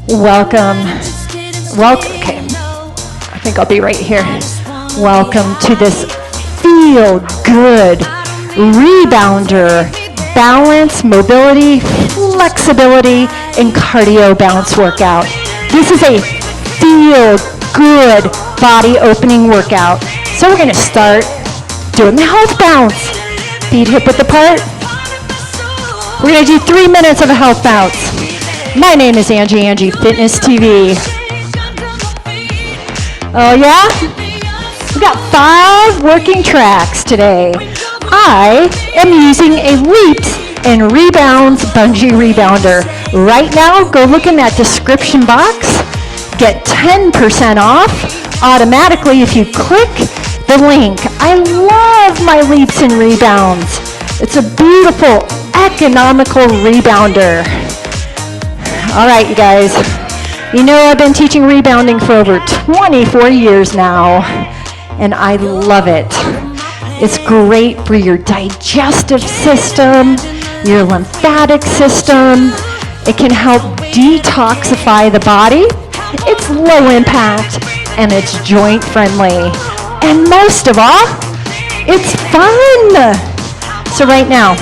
Welcome. Okay, I think I'll be right here. Welcome to this Feel Good Rebounder Balance, Mobility, Flexibility, and Cardio Bounce workout. This is a Feel Good body opening workout. So we're going to start doing the health bounce. Feet hip width apart. We're going to do 3 minutes of a health bounce. My name is Angie, AngieFitnessTV. Oh yeah? We got 5 working tracks today. I am using a Leaps and Rebounds Bungee Rebounder. Right now, go look in that description box. Get 10% off automatically if you click the link. I love my Leaps and Rebounds. It's a beautiful, economical rebounder. All right, you guys. You know I've been teaching rebounding for over 24 years now, and I love it. It's great for your digestive system, your lymphatic system. It can help detoxify the body. It's low impact, and it's joint friendly. And most of all, it's fun. So right now,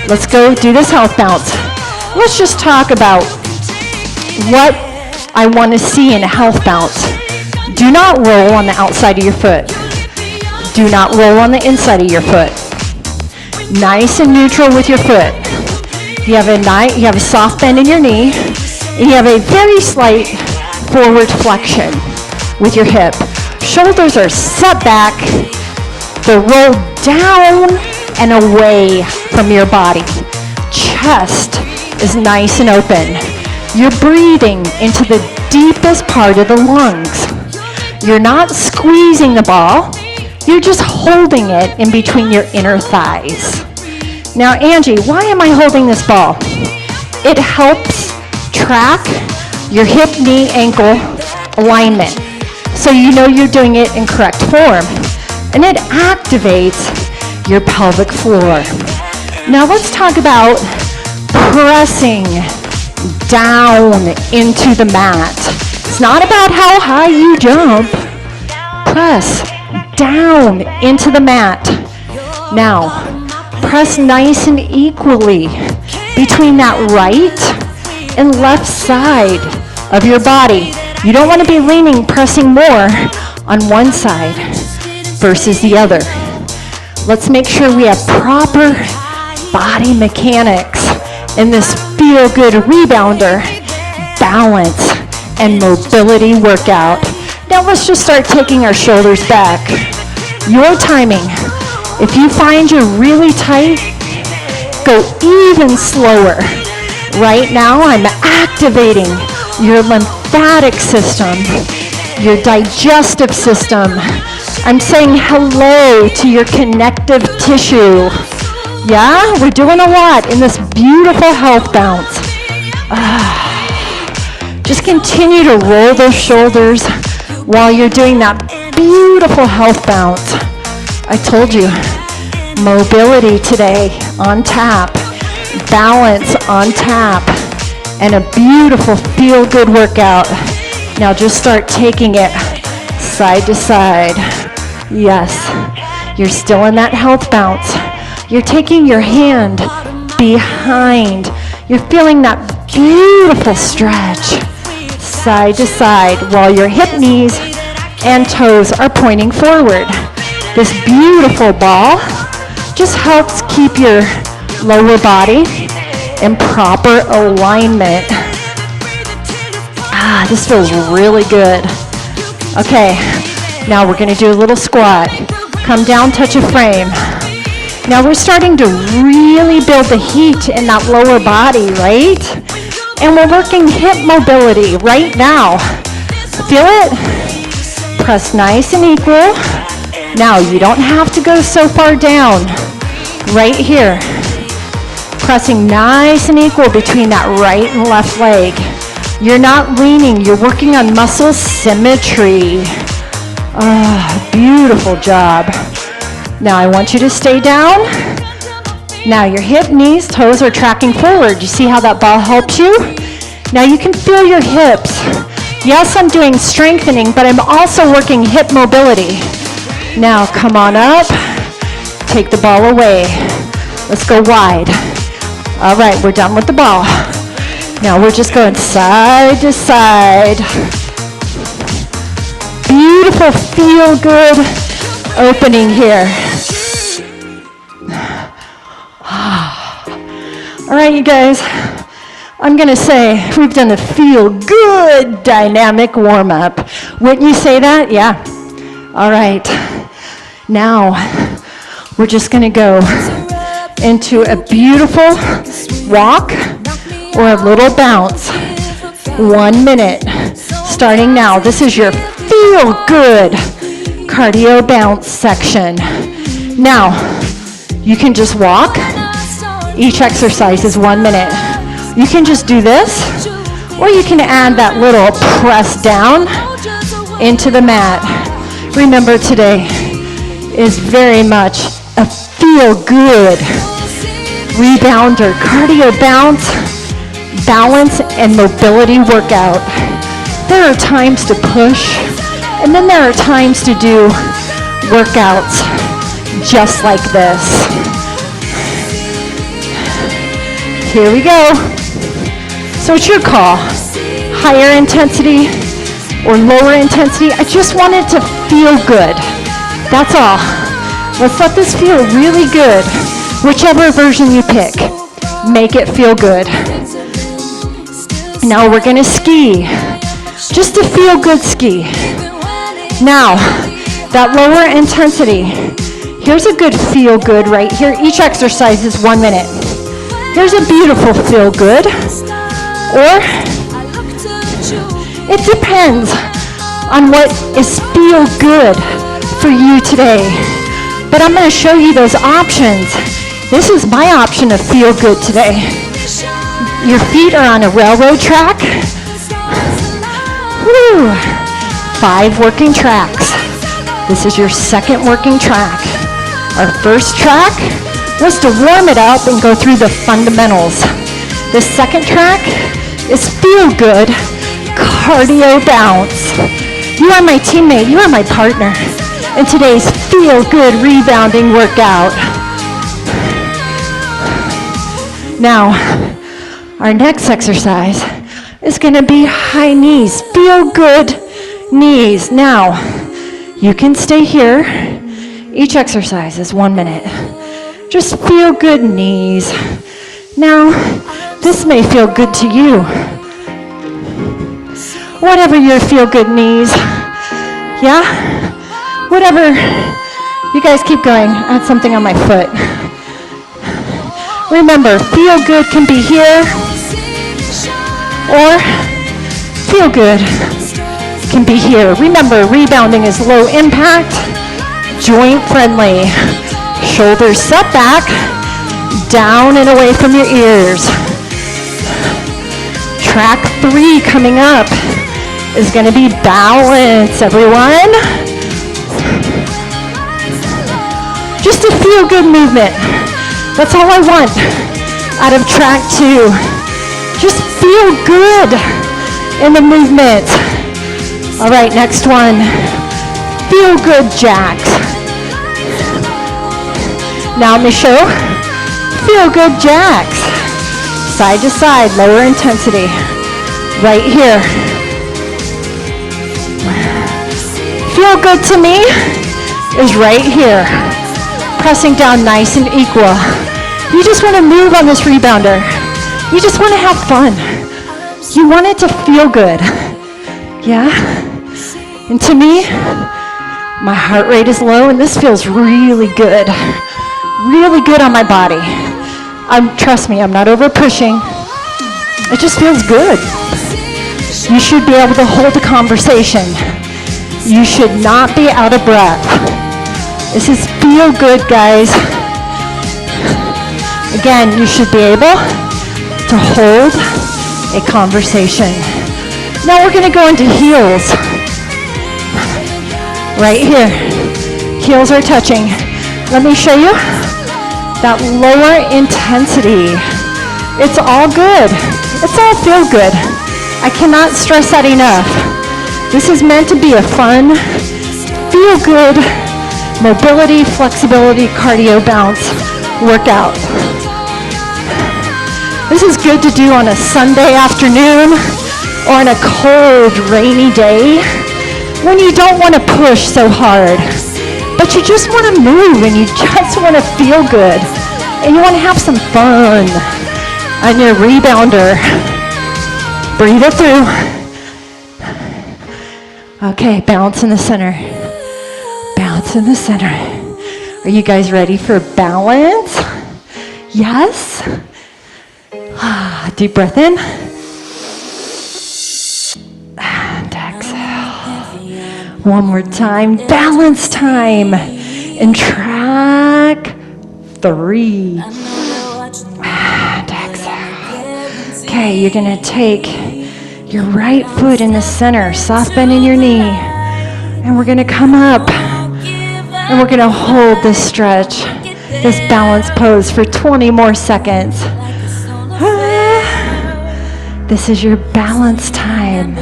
let's go do this health bounce. Let's just talk about what I want to see in a health bounce. Do not roll on the outside of your foot. Do not roll on the inside of your foot. Nice and neutral with your foot. You have a soft bend in your knee, and you have a very slight forward flexion with your hip. Shoulders are set back. They're rolled down and away from your body. Chest is nice and open. You're breathing into the deepest part of the lungs. You're not squeezing the ball. You're just holding it in between your inner thighs. Now, Angie, why am I holding this ball? It helps track your hip, knee, ankle alignment. So you know you're doing it in correct form. And it activates your pelvic floor. Now let's talk about pressing down into the mat. It's not about how high you jump. Press down into the mat. Now, press nice and equally between that right and left side of your body. You don't want to be leaning, pressing more on one side versus the other. Let's make sure we have proper body mechanics in this feel-good rebounder, balance, and mobility workout. Now let's just start taking our shoulders back. Your timing. If you find you're really tight, go even slower. Right now I'm activating your lymphatic system, your digestive system. I'm saying hello to your connective tissue. Yeah, we're doing a lot in this beautiful health bounce. Just continue to roll those shoulders while you're doing that beautiful health bounce. I told you, mobility today on tap, balance on tap, and a beautiful feel-good workout. Now just start taking it side to side. Yes, you're still in that health bounce. You're taking your hand behind. You're feeling that beautiful stretch side to side while your hip, knees, and toes are pointing forward. This beautiful ball just helps keep your lower body in proper alignment. This feels really good. Okay, now we're going to do a little squat. Come down, touch a frame. Now we're starting to really build the heat in that lower body, right? And we're working hip mobility right now. Feel it? Press nice and equal. Now you don't have to go so far down. Right here. Pressing nice and equal between that right and left leg. You're not leaning, you're working on muscle symmetry. Beautiful job. Now I want you to stay down. Now your hip, knees, toes are tracking forward. You see how that ball helps you? Now you can feel your hips. Yes, I'm doing strengthening, but I'm also working hip mobility. Now come on up, take the ball away. Let's go wide. All right, we're done with the ball. Now we're just going side to side. Beautiful, feel good opening here. All right, you guys, I'm gonna say we've done a feel good dynamic warm up. Wouldn't you say that? Yeah. All right. Now we're just gonna go into a beautiful walk or a little bounce. 1 minute, starting now. This is your feel good cardio bounce section. Now, you can just walk. Each exercise is 1 minute. You can just do this, or you can add that little press down into the mat. Remember, today is very much a feel good rebounder, cardio bounce, balance, and mobility workout. There are times to push, and then there are times to do workouts just like this. Here we go. So it's your call. Higher intensity or lower intensity. I just want it to feel good. That's all. Let's let this feel really good. Whichever version you pick, make it feel good. Now we're gonna ski. Just a feel good ski. Now, that lower intensity. Here's a good feel good right here. Each exercise is 1 minute. Here's a beautiful feel good. Or, it depends on what is feel good for you today. But I'm gonna show you those options. This is my option of feel good today. Your feet are on a railroad track. Woo. 5 working tracks. This is your second working track. Our first track was to warm it up and go through the fundamentals. The second track is feel good cardio bounce. You are my teammate, you are my partner in today's feel good rebounding workout. Now, our next exercise is gonna be high knees, feel good knees. Now, you can stay here. Each exercise is 1 minute. Just feel good knees. Now, this may feel good to you. Whatever your feel good knees. Yeah? Whatever. You guys keep going. I had something on my foot. Remember, feel good can be here, or feel good can be here. Remember, rebounding is low impact, joint friendly. Shoulders set back, down and away from your ears. Track 3 coming up is going to be balance, everyone. Just a feel good movement. That's all I want out of track 2. Just feel good in the movement. All right, next one. Feel good jacks. Now let me show. Feel good jacks. Side to side, lower intensity. Right here. Feel good to me is right here. Pressing down nice and equal. You just want to move on this rebounder. You just want to have fun. You want it to feel good. Yeah? And to me, my heart rate is low and this feels really good. Really good on my body. Trust me, I'm not over pushing. It just feels good. You should be able to hold a conversation. You should not be out of breath. This is feel good, guys. Again, you should be able to hold a conversation. Now we're going to go into heels. Right here. Heels are touching. Let me show you that lower intensity. It's all good. It's all feel good. I cannot stress that enough. This is meant to be a fun, feel good, mobility, flexibility, cardio bounce workout. This is good to do on a Sunday afternoon or on a cold, rainy day when you don't want to push so hard, but you just want to move and you just want to feel good and you want to have some fun on your rebounder. Breathe it through. Okay, balance in the center. Balance in the center. Are you guys ready for balance? Yes? Deep breath in. And exhale. One more time. Balance time. In track 3. And exhale. Okay, you're going to take your right foot in the center, soft bend in your knee. And we're going to come up. And we're going to hold this stretch, this balance pose for 20 more seconds. This is your balance time.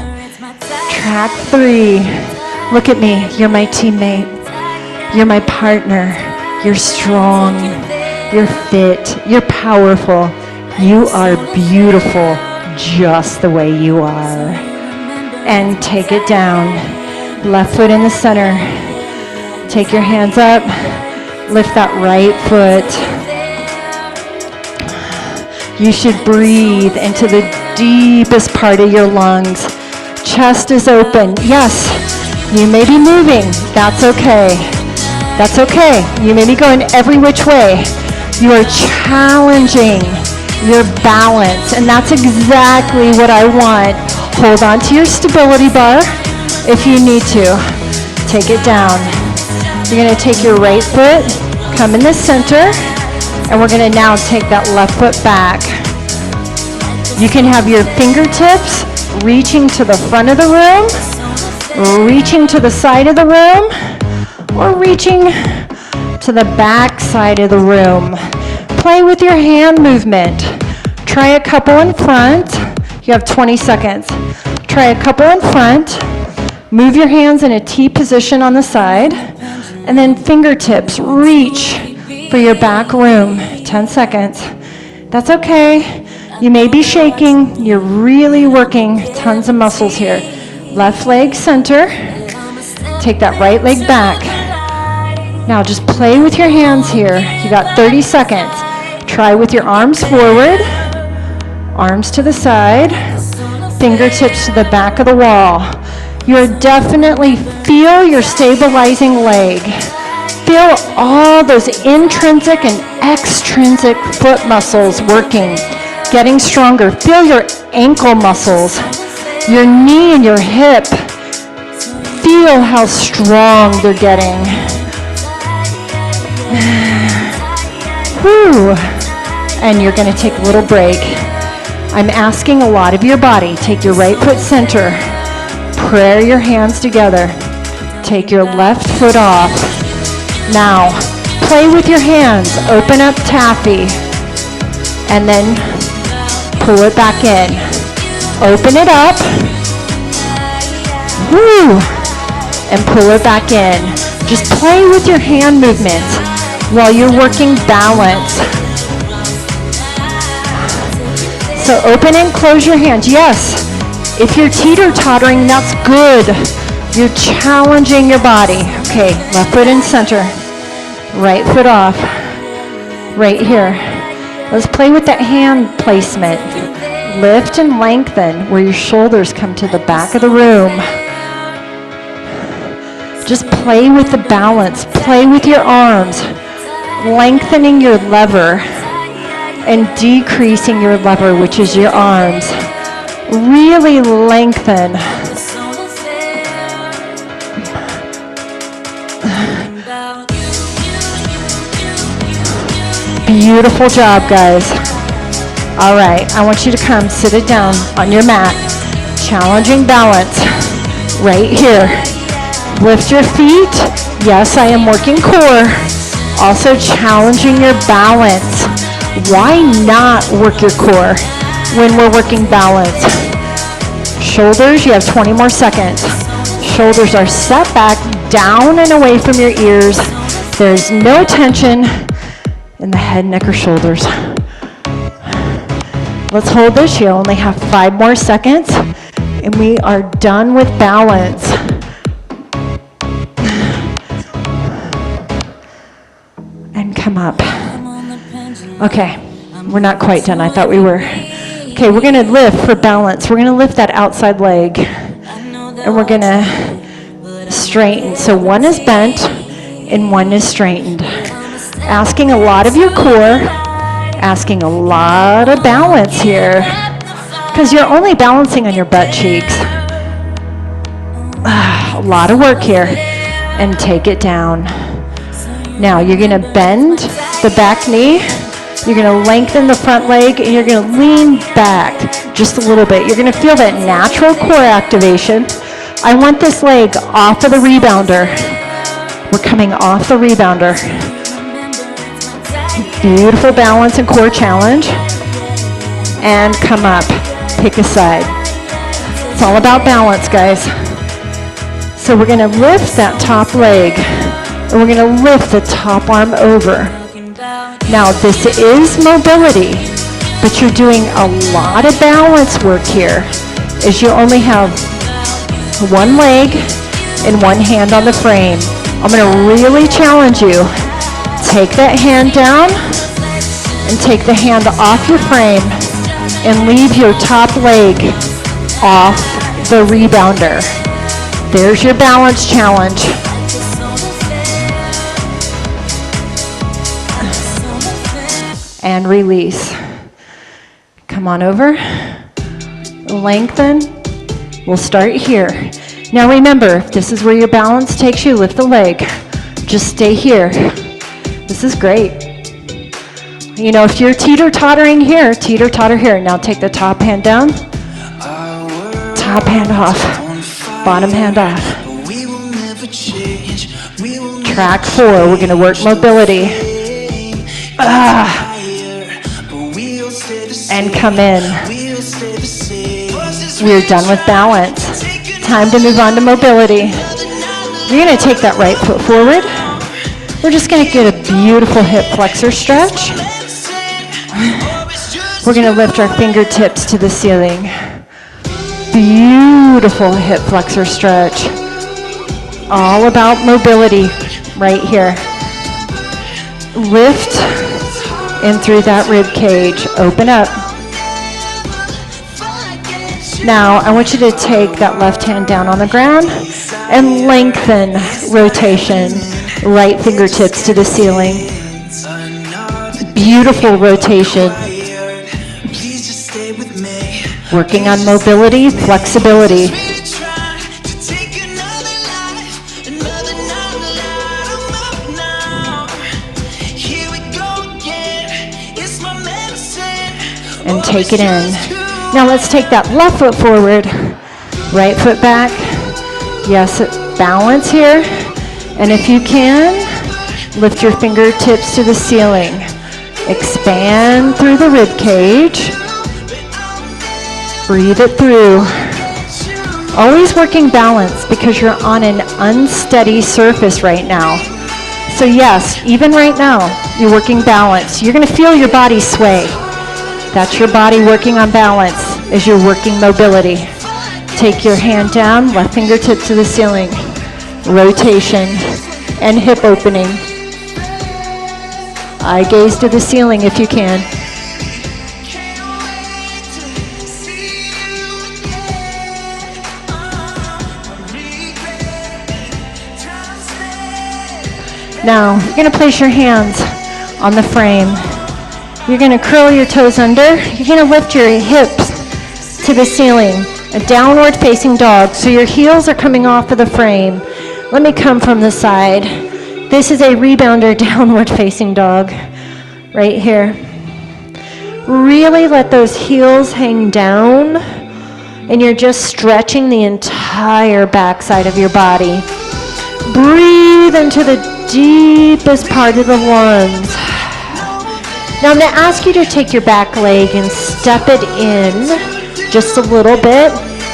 Track 3. Look at me. You're my teammate. You're my partner. You're strong. You're fit. You're powerful. You are beautiful just the way you are. And take it down. Left foot in the center. Take your hands up. Lift that right foot. You should breathe into the deepest part of your lungs. Chest is open. Yes, you may be moving. That's okay. That's okay. You may be going every which way. You are challenging your balance, and that's exactly what I want. Hold on to your stability bar if you need to. Take it down. You're going to take your right foot, come in the center, and we're going to now take that left foot back. You can have your fingertips reaching to the front of the room, reaching to the side of the room, or reaching to the back side of the room. Play with your hand movement. Try a couple in front. You have 20 seconds. Try a couple in front. Move your hands in a T position on the side. And then fingertips reach for your back room. 10 seconds. That's okay. You may be shaking. You're really working tons of muscles here. Left leg center. Take that right leg back. Now just play with your hands here. You got 30 seconds. Try with your arms forward. Arms to the side. Fingertips to the back of the wall. You'll definitely feel your stabilizing leg. Feel all those intrinsic and extrinsic foot muscles working, getting stronger. Feel your ankle muscles, your knee and your hip. Feel how strong they're getting. Whew. And you're going to take a little break. I'm asking a lot of your body. Take your right foot center. Prayer your hands together. Take your left foot off. Now, play with your hands. Open up taffy. And then pull it back in. Open it up. Woo! And pull it back in. Just play with your hand movements while you're working balance. So open and close your hands. Yes. If you're teeter-tottering, that's good. You're challenging your body. Okay, left foot in center. Right foot off. Right here. Let's play with that hand placement. Lift and lengthen where your shoulders come to the back of the room. Just play with the balance. Play with your arms. Lengthening your lever and decreasing your lever, which is your arms. Really lengthen. Beautiful job, guys. All right, I want you to come sit it down on your mat. Challenging balance right here. Lift your feet. Yes, I am working core. Also challenging your balance. Why not work your core when we're working balance? Shoulders, you have 20 more seconds. Shoulders are set back, down and away from your ears. There's no tension in the head, neck, or shoulders. Let's hold this. You only have 5 more seconds, and we are done with balance. And come up. Okay, we're not quite done. I thought we were. Okay, we're gonna lift for balance. We're gonna lift that outside leg, and we're gonna straighten. So one is bent, and one is straightened. Asking a lot of your core, asking a lot of balance here, because you're only balancing on your butt cheeks. A lot of work here, and take it down. Now you're gonna bend the back knee, you're gonna lengthen the front leg, and you're gonna lean back just a little bit. You're gonna feel that natural core activation. I want this leg off of the rebounder. We're coming off the rebounder. Beautiful balance and core challenge. And come up, pick a side. It's all about balance, guys. So we're gonna lift that top leg, and we're gonna lift the top arm over. Now this is mobility, but you're doing a lot of balance work here, as you only have one leg and one hand on the frame. I'm gonna really challenge you. Take that hand down and take the hand off your frame and leave your top leg off the rebounder. There's your balance challenge. And release. Come on over. Lengthen. We'll start here. Now remember, if this is where your balance takes you, lift the leg. Just stay here. This is great. You know, if you're teeter-tottering here, teeter-totter here. Now take the top hand down. Top hand off. Bottom hand off. Track 4, we're going to work mobility. And come in. We're done with balance. Time to move on to mobility. You're going to take that right foot forward. We're just going to get a beautiful hip flexor stretch. We're going to lift our fingertips to the ceiling. Beautiful hip flexor stretch. All about mobility right here. Lift in through that rib cage. Open up. Now, I want you to take that left hand down on the ground and lengthen rotation. Right fingertips to the ceiling. Beautiful rotation. Working on mobility, flexibility. And take it in. Now let's take that left foot forward, right foot back. Yes, balance here. And if you can, lift your fingertips to the ceiling. Expand through the rib cage. Breathe it through. Always working balance because you're on an unsteady surface right now. So yes, even right now, you're working balance. You're going to feel your body sway. That's your body working on balance as you're working mobility. Take your hand down, left fingertip to the ceiling. Rotation and hip opening. Eye gaze to the ceiling if you can. Now, you're going to place your hands on the frame. You're going to curl your toes under. You're going to lift your hips to the ceiling. A downward facing dog. So your heels are coming off of the frame. Let me come from the side. This is a rebounder downward facing dog right here. Really let those heels hang down. And you're just stretching the entire backside of your body. Breathe into the deepest part of the lungs. Now I'm going to ask you to take your back leg and step it in just a little bit.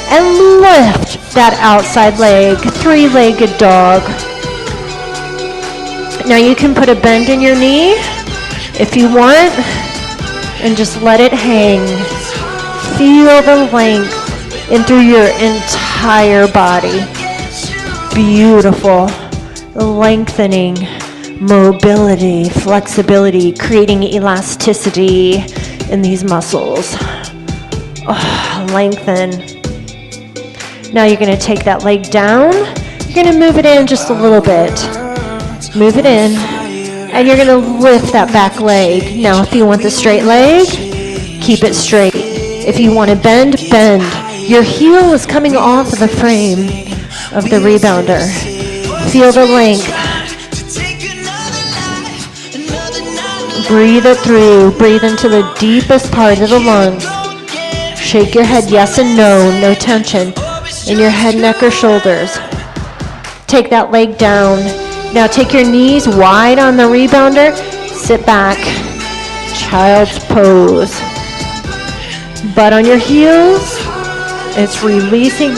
and lift that outside leg, three-legged dog. Now you can put a bend in your knee if you want, and just let it hang. Feel the length in through your entire body. Beautiful. Lengthening, mobility, flexibility, creating elasticity in these muscles. Oh, lengthen. Now you're going to take that leg down. You're going to move it in just a little bit. Move it in. And you're going to lift that back leg. Now, if you want the straight leg, keep it straight. If you want to bend, bend. Your heel is coming off of the frame of the rebounder. Feel the length. Breathe it through. Breathe into the deepest part of the lungs. Shake your head yes and no. No tension in your head, neck, or shoulders. Take that leg down. Now take your knees wide on the rebounder. Sit back. Child's pose. Butt on your heels. It's releasing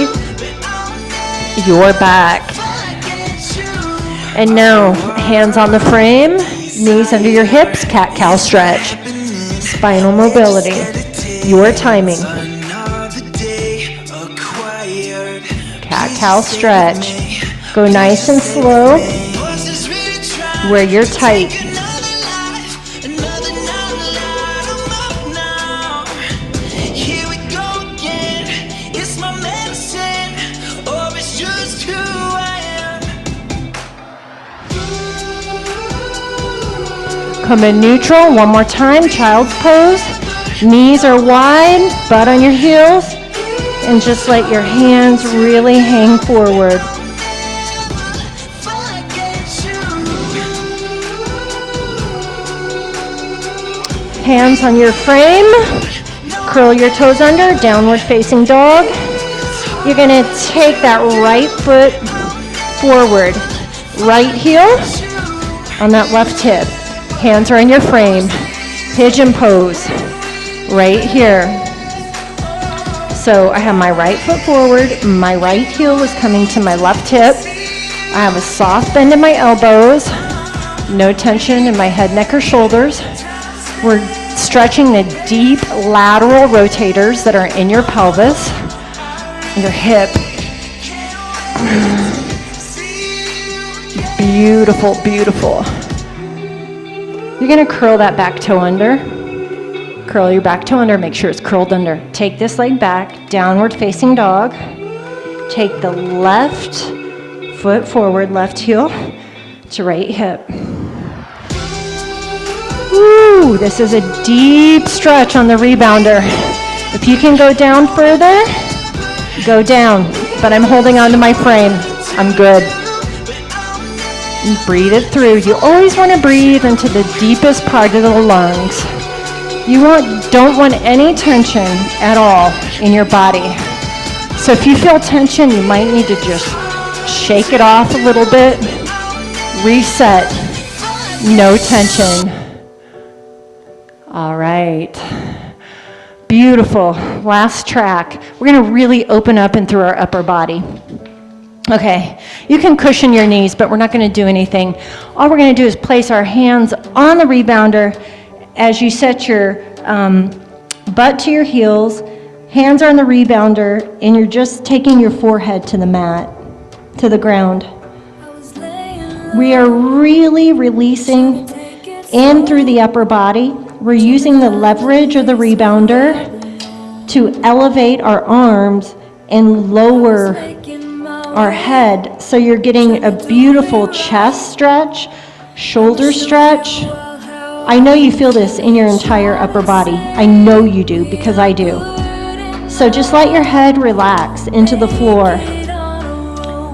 your back. And now, hands on the frame, knees under your hips, cat-cow stretch. Spinal mobility. Your timing. Cat-cow stretch. Go nice and slow where you're tight. Come in neutral, one more time, child's pose. Knees are wide, butt on your heels, and just let your hands really hang forward. Hands on your frame, curl your toes under, downward facing dog. You're gonna take that right foot forward, right heel on that left hip. Hands are in your frame, pigeon pose, right here. So I have my right foot forward, my right heel is coming to my left hip. I have a soft bend in my elbows, no tension in my head, neck, or shoulders. We're stretching the deep lateral rotators that are in your pelvis, your hip. Beautiful, beautiful. You're going to curl that back toe under. Curl your back toe under, make sure it's curled under. Take this leg back, downward facing dog. Take the left foot forward, left heel to right hip. Woo, this is a deep stretch on the rebounder. If you can go down further, go down. But I'm holding on to my frame. I'm good. And breathe it through. You always want to breathe into the deepest part of the lungs. You don't want any tension at all in your body. So if you feel tension, you might need to just shake it off a little bit. Reset. No tension. All right. Beautiful. Last track. We're going to really open up and through our upper body. Okay, you can cushion your knees, but we're not going to do anything. All we're going to do is place our hands on the rebounder as you set your butt to your heels. Hands are on the rebounder, and you're just taking your forehead to the mat, to the ground. We are really releasing in through the upper body. We're using the leverage of the rebounder to elevate our arms and lower our head, so you're getting a beautiful chest stretch, shoulder stretch. I know you feel this in your entire upper body. I know you do, because I do. So just let your head relax into the floor.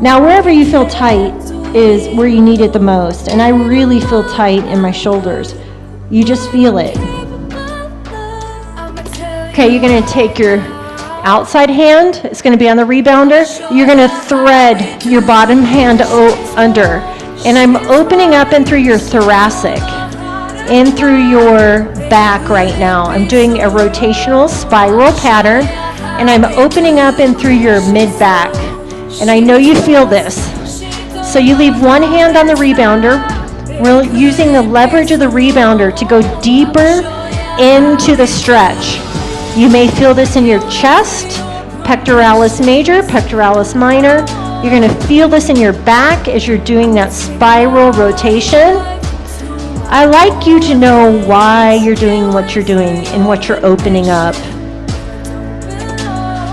Now, wherever you feel tight is where you need it the most, and I really feel tight in my shoulders. You just feel it. Okay, you're going to take your outside hand, it's going to be on the rebounder. You're going to thread your bottom hand under. And I'm opening up in through your thoracic, in through your back right now. I'm doing a rotational spiral pattern. And I'm opening up in through your mid-back. And I know you feel this. So you leave one hand on the rebounder. We're using the leverage of the rebounder to go deeper into the stretch. You may feel this in your chest, pectoralis major, pectoralis minor. You're going to feel this in your back as you're doing that spiral rotation. I like you to know why you're doing what you're doing and what you're opening up.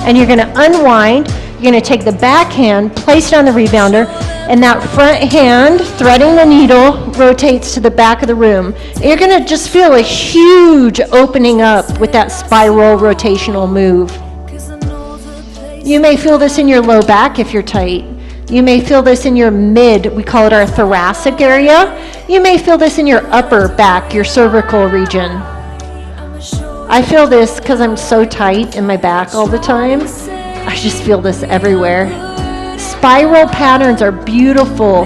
And you're going to unwind. You're going to take the back hand, place it on the rebounder, and that front hand, threading the needle, rotates to the back of the room. And you're going to just feel a huge opening up with that spiral rotational move. You may feel this in your low back if you're tight. You may feel this in your mid, we call it our thoracic area. You may feel this in your upper back, your cervical region. I feel this because I'm so tight in my back all the time. I just feel this everywhere. Spiral patterns are beautiful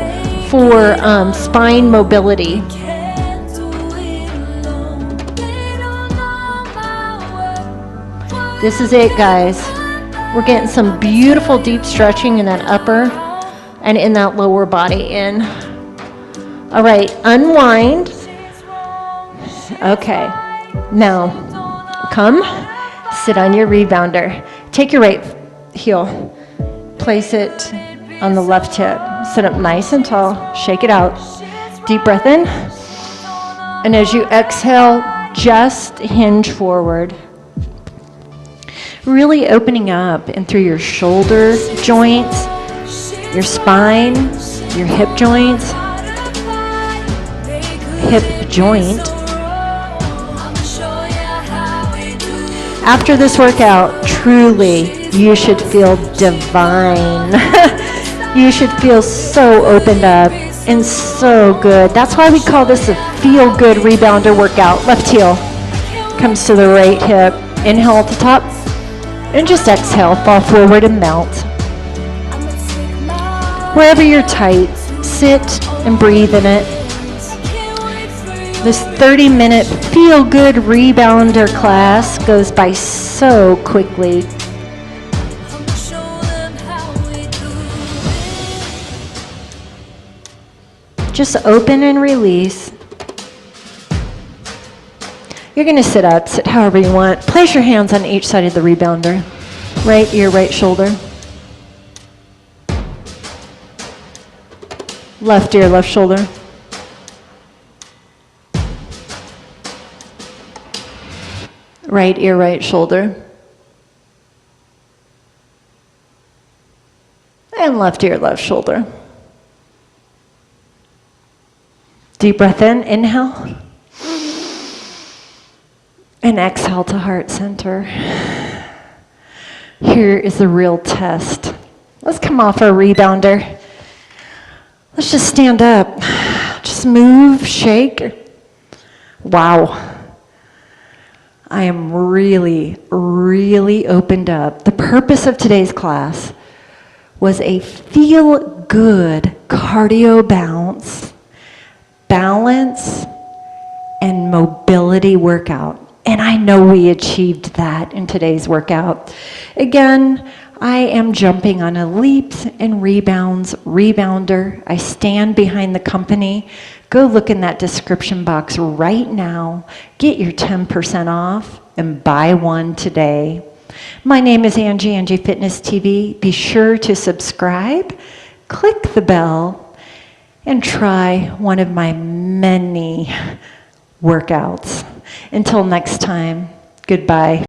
for spine mobility. This is it, guys. We're getting some beautiful deep stretching in that upper and in that lower body in. All right, unwind. Okay, now come, sit on your rebounder. Take your right heel, place it on the left hip. Sit up nice and tall, shake it out. Deep breath in. And as you exhale, just hinge forward. Really opening up and through your shoulder joints, your spine, your hip joints, hip joint. After this workout, truly, you should feel divine. You should feel so opened up and so good. That's why we call this a feel-good rebounder workout. Left heel comes to the right hip. Inhale at the top. And just exhale, fall forward and melt. Wherever you're tight, sit and breathe in it. This 30-minute feel-good rebounder class goes by so quickly. Just open and release. You're going to sit up, sit however you want. Place your hands on each side of the rebounder. Right ear, right shoulder. Left ear, left shoulder. Right ear, right shoulder. And left ear, left shoulder. Deep breath in, inhale. And exhale to heart center. Here is the real test. Let's come off our rebounder. Let's just stand up. Just move, shake. Wow. I am really, really opened up. The purpose of today's class was a feel-good cardio balance, and mobility workout. And I know we achieved that in today's workout. Again, I am jumping on a leaps and rebounds rebounder. I stand behind the company. Go look in that description box right now. Get your 10% off and buy one today. My name is Angie, AngieFitnessTV. Be sure to subscribe, click the bell, and try one of my many workouts. Until next time, goodbye.